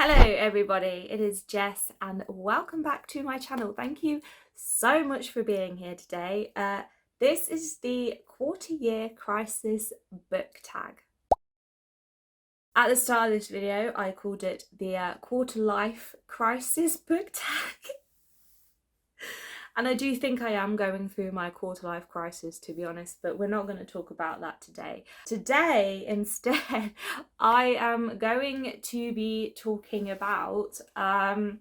Hello everybody, it is Jess and welcome back to my channel. Thank you so much for being here today. This is the quarter year crisis book tag. At the start of this video I called it the quarter life crisis book tag. And I do think I am going through my quarter life crisis, to be honest, but we're not going to talk about that today. Today, instead, I am going to be talking about the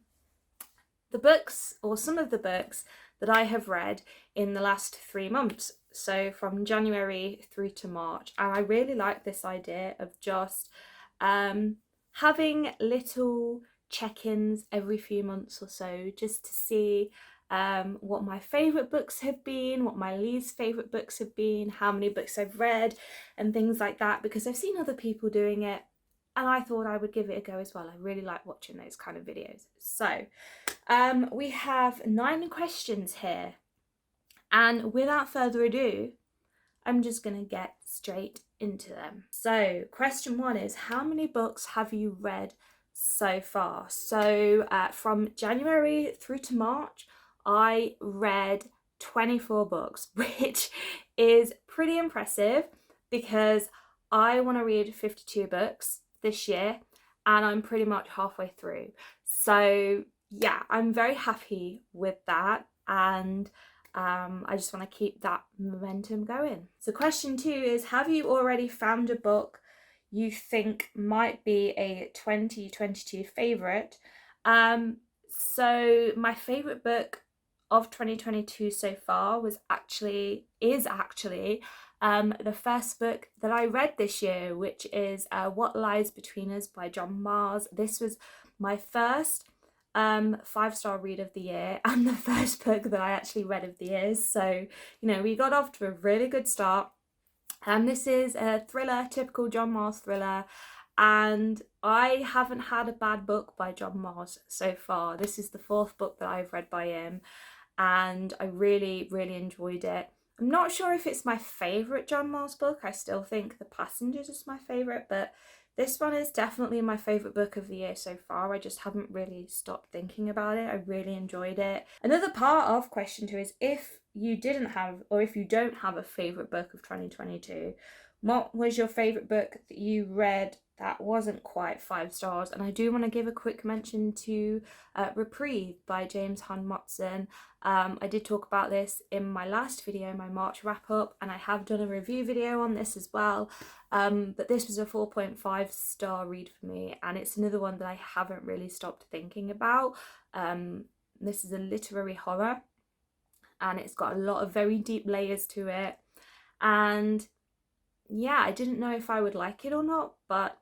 books, or some of the books, that I have read in the last 3 months. So from January through to March. And I really like this idea of just having little check-ins every few months or so, just to see what my favourite books have been, what my least favourite books have been, how many books I've read and things like that, because I've seen other people doing it and I thought I would give it a go as well. I really like watching those kind of videos. So we have 9 questions here, and without further ado, I'm just going to get straight into them. So question 1 is, how many books have you read so far? So from January through to March, I read 24 books, which is pretty impressive because I want to read 52 books this year and I'm pretty much halfway through. So yeah, I'm very happy with that, and I just want to keep that momentum going. So question 2 is, have you already found a book you think might be a 2022 favourite? So my favourite book of 2022 so far is actually the first book that I read this year, which is What Lies Between Us by John Mars. This was my first 5-star read of the year and the first book that I actually read of the year. So, you know, we got off to a really good start. This is a thriller, typical John Mars thriller, and I haven't had a bad book by John Mars so far. This is the 4th book that I've read by him, and I really enjoyed it. I'm not sure if it's my favourite John Mars book. I still think The Passengers is my favourite, but this one is definitely my favourite book of the year so far. I just haven't really stopped thinking about it. I really enjoyed it. Another part of question 2 is, if you didn't have, or if you don't have a favourite book of 2022, what was your favourite book that you read that wasn't quite 5 stars? And I do want to give a quick mention to Reprieve by James Hun Motson. I did talk about this in my last video, my March wrap up, and I have done a review video on this as well. But this was a 4.5 star read for me, and it's another one that I haven't really stopped thinking about. This is a literary horror, and it's got a lot of very deep layers to it, and yeah, I didn't know if I would like it or not, but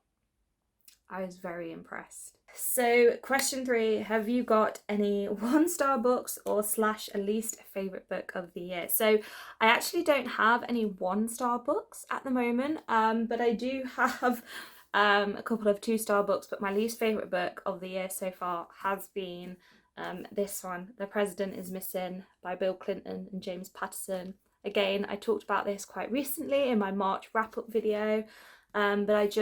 I was very impressed. So question 3, have you got any 1-star books or / a least favourite book of the year? So I actually don't have any 1-star books at the moment, but I do have a couple of 2-star books, but my least favourite book of the year so far has been this one, The President is Missing by Bill Clinton and James Patterson. Again, I talked about this quite recently in my March wrap-up video, but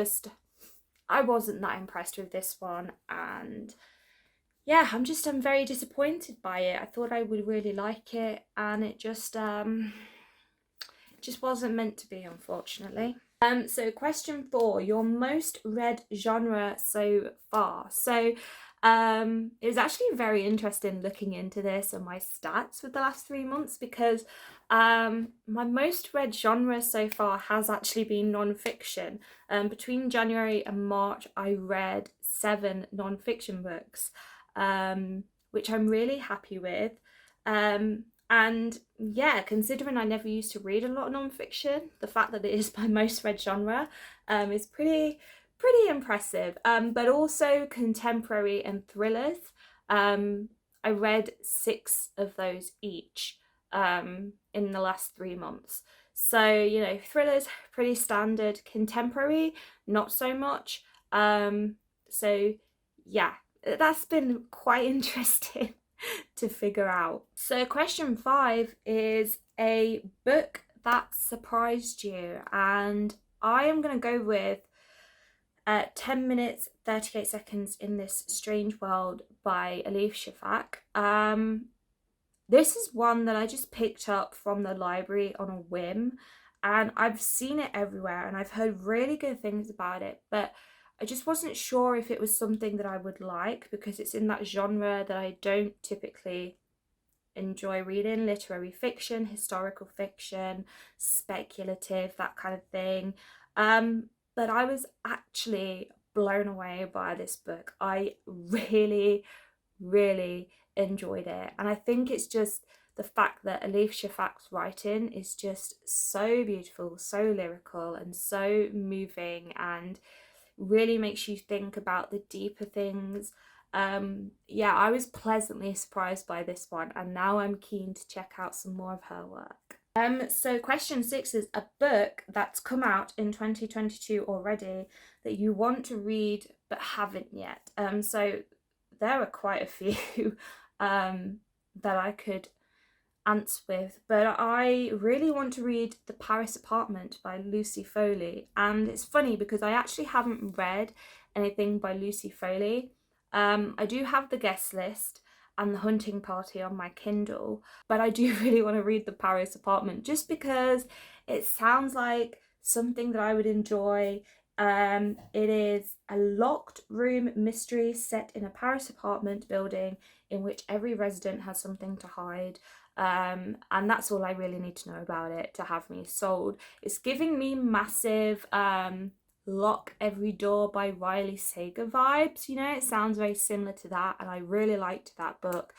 I wasn't that impressed with this one, and yeah, I'm very disappointed by it. I thought I would really like it, and it just wasn't meant to be, unfortunately. So question 4, your most read genre so far. So it was actually very interesting looking into this and my stats with the last 3 months, because my most read genre so far has actually been non-fiction. Between January and March I read 7 non-fiction books, which I'm really happy with. And yeah, considering I never used to read a lot of non-fiction, the fact that it is my most read genre is pretty impressive. But also contemporary and thrillers. I read 6 of those each in the last 3 months. So, you know, thrillers pretty standard, contemporary not so much. So yeah, that's been quite interesting to figure out. So question 5 is a book that surprised you, and I am going to go with 10 minutes 38 seconds in this strange world by Elif Shafak. This is one that I just picked up from the library on a whim, and I've seen it everywhere and I've heard really good things about it, but I just wasn't sure if it was something that I would like, because it's in that genre that I don't typically enjoy reading: literary fiction, historical fiction, speculative, that kind of thing. But I was actually blown away by this book. I really, really enjoyed it, and I think it's just the fact that Elif Shafak's writing is just so beautiful, so lyrical, and so moving, and really makes you think about the deeper things. Yeah, I was pleasantly surprised by this one, and now I'm keen to check out some more of her work. So question 6 is a book that's come out in 2022 already that you want to read but haven't yet. So there are quite a few that I could answer with, but I really want to read The Paris Apartment by Lucy Foley. And it's funny because I actually haven't read anything by Lucy Foley. I do have The Guest List and The Hunting Party on my Kindle, but I do really want to read The Paris Apartment just because it sounds like something that I would enjoy. It is a locked room mystery set in a Paris apartment building in which every resident has something to hide. And that's all I really need to know about it to have me sold. It's giving me massive Lock Every Door by Riley Sager vibes, you know. It sounds very similar to that, and I really liked that book.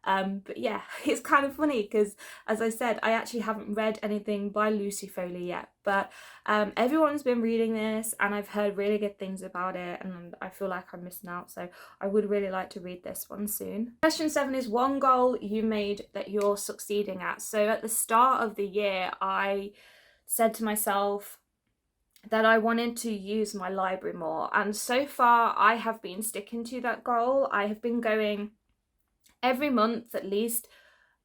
But yeah, it's kind of funny because, as I said, I actually haven't read anything by Lucy Foley yet, but everyone's been reading this and I've heard really good things about it, and I feel like I'm missing out, so I would really like to read this one soon. Question 7 is one goal you made that you're succeeding at. So at the start of the year, I said to myself that I wanted to use my library more, and so far I have been sticking to that goal. I have been going every month, at least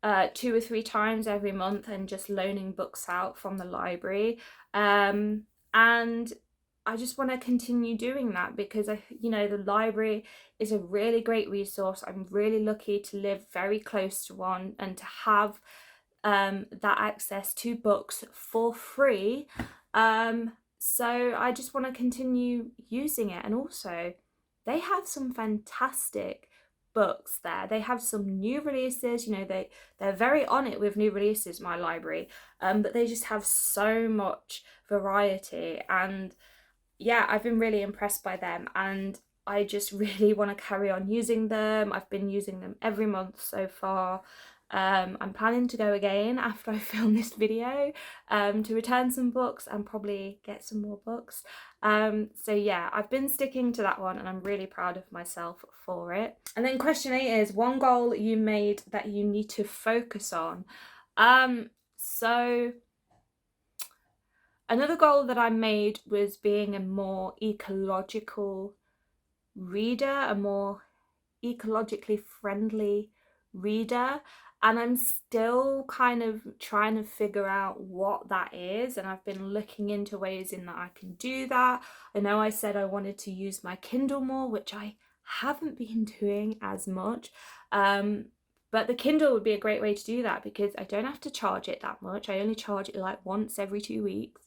2 or 3 times every month, and just loaning books out from the library. And I just want to continue doing that because the library is a really great resource. I'm really lucky to live very close to one and to have that access to books for free. So I just want to continue using it, and also they have some fantastic books there. They have some new releases, they're very on it with new releases, my library, but they just have so much variety, and yeah, I've been really impressed by them, and I just really want to carry on using them. I've been using them every month so far. I'm planning to go again after I film this video to return some books and probably get some more books. So yeah, I've been sticking to that one and I'm really proud of myself for it. And then question 8 is one goal you made that you need to focus on. So another goal that I made was being a more ecological reader, a more ecologically friendly reader, and I'm still kind of trying to figure out what that is, and I've been looking into ways in that I can do that. I know I said I wanted to use my Kindle more, which I haven't been doing as much, but the Kindle would be a great way to do that because I don't have to charge it that much. I only charge it like once every 2 weeks,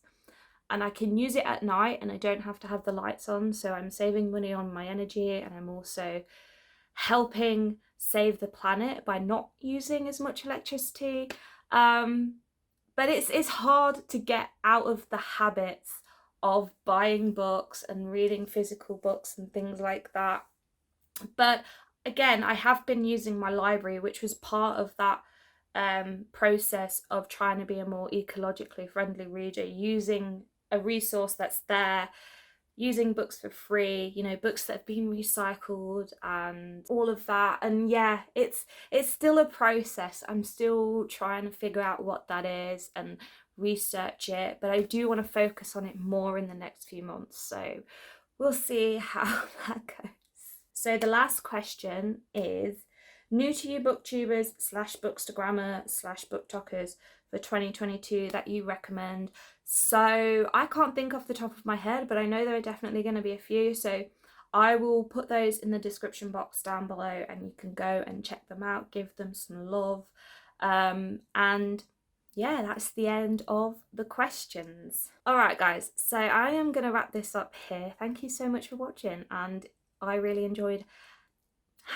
and I can use it at night and I don't have to have the lights on, so I'm saving money on my energy, and I'm also helping save the planet by not using as much electricity. But it's hard to get out of the habits of buying books and reading physical books and things like that. But again, I have been using my library, which was part of that process of trying to be a more ecologically friendly reader, using a resource that's there, using books for free, books that have been recycled and all of that. And yeah, it's still a process. I'm still trying to figure out what that is and research it, but I do want to focus on it more in the next few months, so we'll see how that goes. So the last question is new to you booktubers /bookstagrammer /booktokers for 2022 that you recommend. So I can't think off the top of my head, but I know there are definitely going to be a few, so I will put those in the description box down below and you can go and check them out, give them some love. And yeah, that's the end of the questions. All right, guys, so I am going to wrap this up here. Thank you so much for watching, and I really enjoyed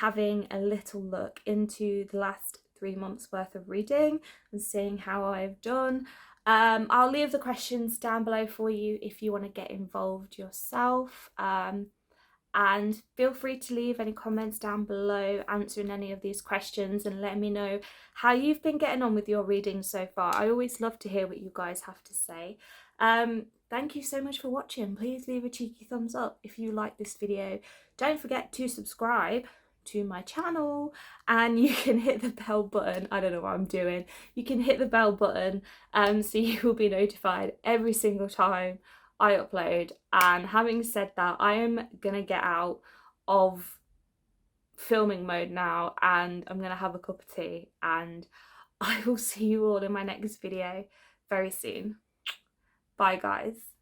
having a little look into the last 3 months worth of reading and seeing how I've done. I'll leave the questions down below for you if you want to get involved yourself. And feel free to leave any comments down below answering any of these questions and let me know how you've been getting on with your reading so far. I always love to hear what you guys have to say. Thank you so much for watching. Please leave a cheeky thumbs up if you like this video. Don't forget to subscribe to my channel, and you can hit the bell button. I don't know what I'm doing. You can hit the bell button so you will be notified every single time I upload. And having said that, I am gonna get out of filming mode now and I'm gonna have a cup of tea, and I will see you all in my next video very soon. Bye guys.